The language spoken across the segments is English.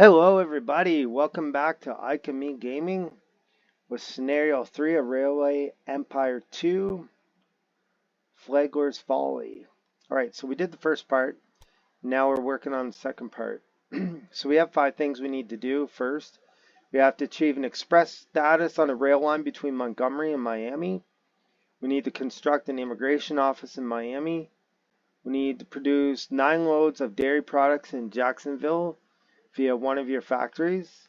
Hello everybody, welcome back to Me Gaming with Scenario 3 of Railway Empire 2, Flagler's Folly. Alright, so we did the first part, now we're working on the second part. So we have 5 things we need to do. First, we have to achieve an express status on a rail line between Montgomery and Miami. We need to construct an immigration office in Miami. We need to produce 9 loads of dairy products in Jacksonville via one of your factories.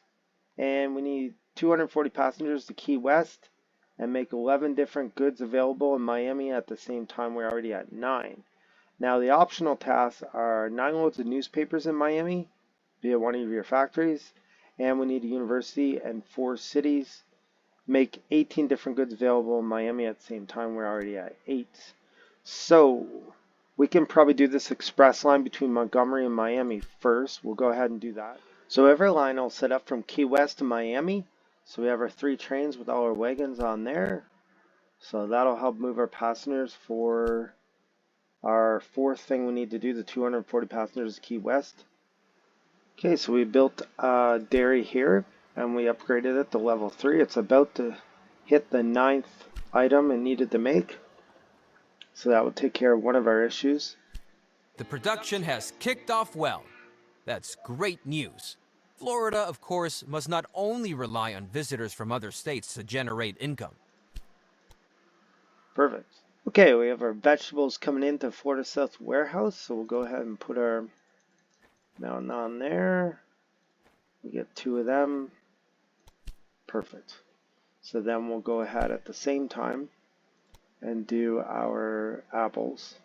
And we need 240 passengers to Key West and make 11 different goods available in Miami at the same time. We're already at 9. Now the optional tasks are 9 loads of newspapers in Miami via one of your factories, and we need a university and 4 cities. Make 18 different goods available in Miami at the same time. We're already at 8. So we can probably do this express line between Montgomery and Miami first. We'll go ahead and do that. So every line will set up from Key West to Miami. So we have our 3 trains with all our wagons on there. So that'll help move our passengers for our 4th thing we need to do, the 240 passengers to Key West. Okay, so we built a dairy here and we upgraded it to level 3. It's about to hit the 9th item it needed to make. So that will take care of one of our issues. The production has kicked off well. That's great news. Florida, of course, must not only rely on visitors from other states to generate income. Perfect. Okay, we have our vegetables coming into Florida South warehouse, so we'll go ahead and put our mountain on there. We get 2 of them. Perfect. So then we'll go ahead at the same time and do our apples.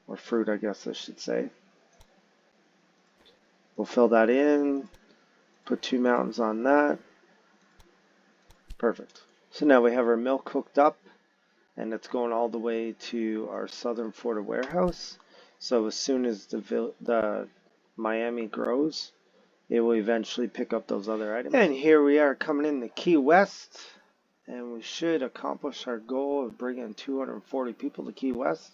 Or fruit, I guess I should say. We'll fill that in, put 2 mountains on that. Perfect. So now we have our milk cooked up, and it's going all the way to our southern Florida warehouse. So as soon as the Miami grows, it will eventually pick up those other items. And here we are coming into Key West, and we should accomplish our goal of bringing 240 people to Key West.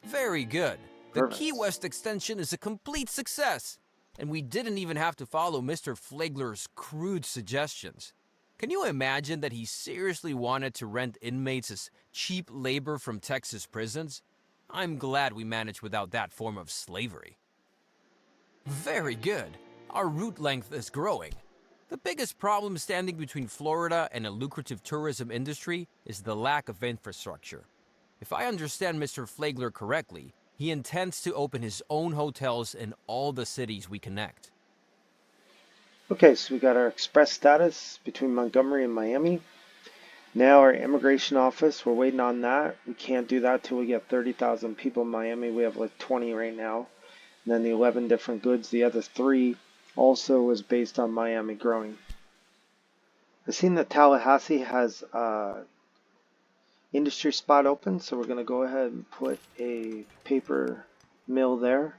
Very good. The Perfect. Key West extension is a complete success, and we didn't even have to follow Mr. Flagler's crude suggestions. Can you imagine that he seriously wanted to rent inmates as cheap labor from Texas prisons? I'm glad we managed without that form of slavery. Very good. Our route length is growing. The biggest problem standing between Florida and a lucrative tourism industry is the lack of infrastructure. If I understand Mr. Flagler correctly, he intends to open his own hotels in all the cities we connect. Okay, so we got our express status between Montgomery and Miami. Now our immigration office, we're waiting on that. We can't do that till we get 30,000 people in Miami. We have like 20 right now. And then the 11 different goods, the other 3 also was based on Miami growing. I've seen that Tallahassee has industry spot open, so we're going to go ahead and put a paper mill there.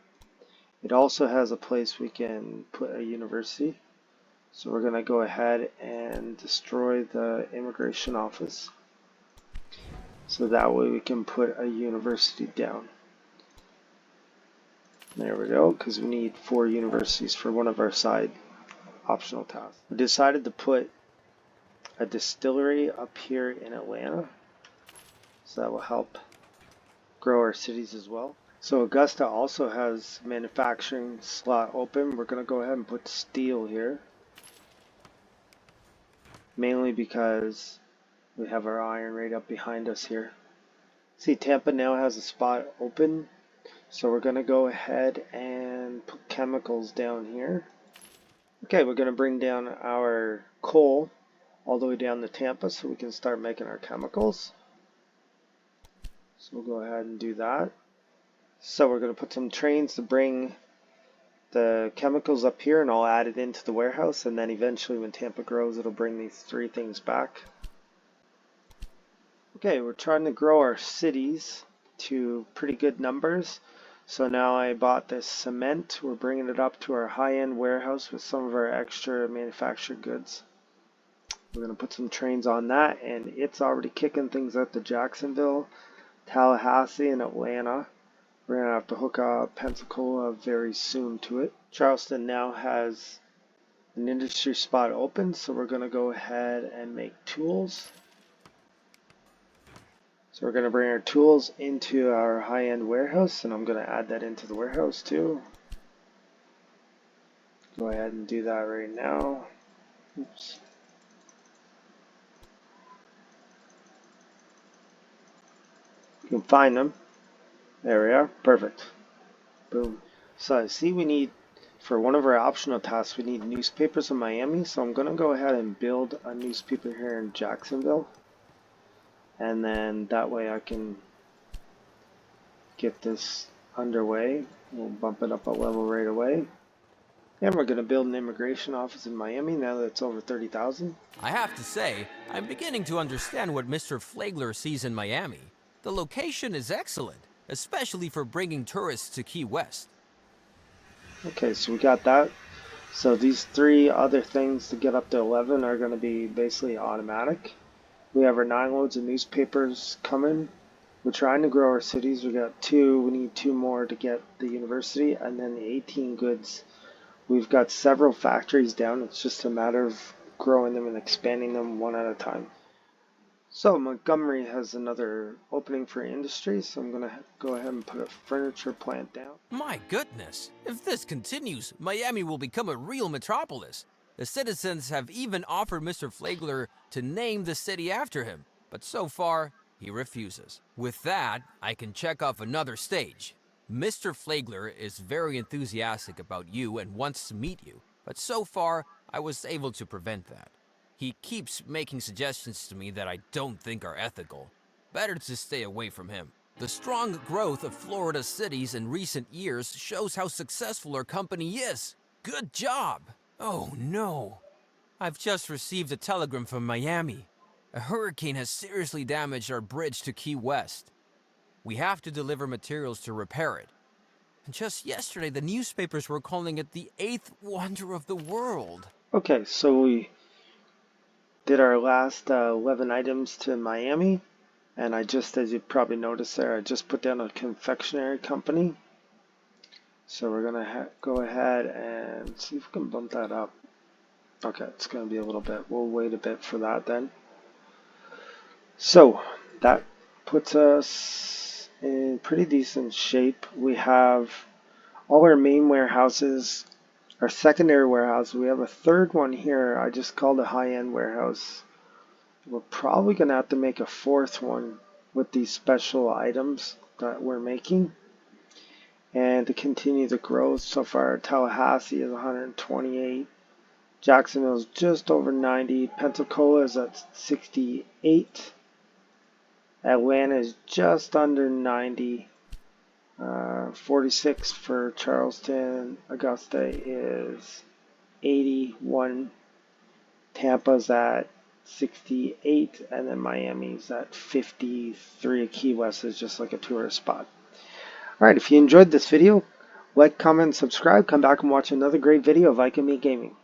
It also has a place we can put a university. So we're going to go ahead and destroy the immigration office. So that way we can put a university down. There we go, because we need 4 universities for one of our side optional tasks. We decided to put a distillery up here in Atlanta. So that will help grow our cities as well. So Augusta also has manufacturing slot open. We're going to go ahead and put steel here. Mainly because we have our iron right up behind us here. See, Tampa now has a spot open. So we're going to go ahead and put chemicals down here. Okay, we're going to bring down our coal all the way down to Tampa so we can start making our chemicals. So we'll go ahead and do that. So we're going to put some trains to bring the chemicals up here, and I'll add it into the warehouse, and then eventually when Tampa grows it'll bring these 3 things back. Okay, we're trying to grow our cities to pretty good numbers. So now I bought this cement. We're bringing it up to our high-end warehouse with some of our extra manufactured goods. We're going to put some trains on that, and it's already kicking things out to Jacksonville, Tallahassee, and Atlanta. We're going to have to hook up Pensacola very soon to it. Charleston now has an industry spot open, so we're going to go ahead and make tools. So we're going to bring our tools into our high-end warehouse, and I'm going to add that into the warehouse too. Go ahead and do that right now. Oops. You can find them. There we are. Perfect. Boom. So I see we need, for one of our optional tasks, we need newspapers in Miami. So I'm going to go ahead and build a newspaper here in Jacksonville. And then that way I can get this underway. We'll bump it up a level right away. And we're going to build an immigration office in Miami now that it's over 30,000. I have to say, I'm beginning to understand what Mr. Flagler sees in Miami. The location is excellent, especially for bringing tourists to Key West. Okay, so we got that. So these three other things to get up to 11 are going to be basically automatic. We have our 9 loads of newspapers coming. We're trying to grow our cities. We got 2. We need 2 more to get the university, and then the 18 goods. We've got several factories down. It's just a matter of growing them and expanding them one at a time. So Montgomery has another opening for industry, so I'm going to go ahead and put a furniture plant down. My goodness, if this continues, Miami will become a real metropolis. The citizens have even offered Mr. Flagler to name the city after him, but so far, he refuses. With that, I can check off another stage. Mr. Flagler is very enthusiastic about you and wants to meet you, but so far, I was able to prevent that. He keeps making suggestions to me that I don't think are ethical. Better to stay away from him. The strong growth of Florida cities in recent years shows how successful our company is. Good job! Oh no. I've just received a telegram from Miami. A hurricane has seriously damaged our bridge to Key West. We have to deliver materials to repair it. And just yesterday, the newspapers were calling it the 8th wonder of the world. Okay, so we did our last 11 items to Miami, and I just, as you probably noticed there, I just put down a confectionery company. So we're going to go ahead and see if we can bump that up. Okay, it's going to be a little bit. We'll wait a bit for that then. So that puts us in pretty decent shape. We have all our main warehouses, our secondary warehouse. We have a third one here. I just called a high-end warehouse. We're probably going to have to make a fourth one with these special items that we're making. And to continue the growth, so far Tallahassee is 128. Jacksonville is just over 90. Pensacola is at 68. Atlanta is just under 90. 46 for Charleston. Augusta is 81. Tampa's at 68, and then Miami's at 53. Key West is just like a tourist spot. Alright, if you enjoyed this video, like, comment, and subscribe. Come back and watch another great video of ICME Gaming.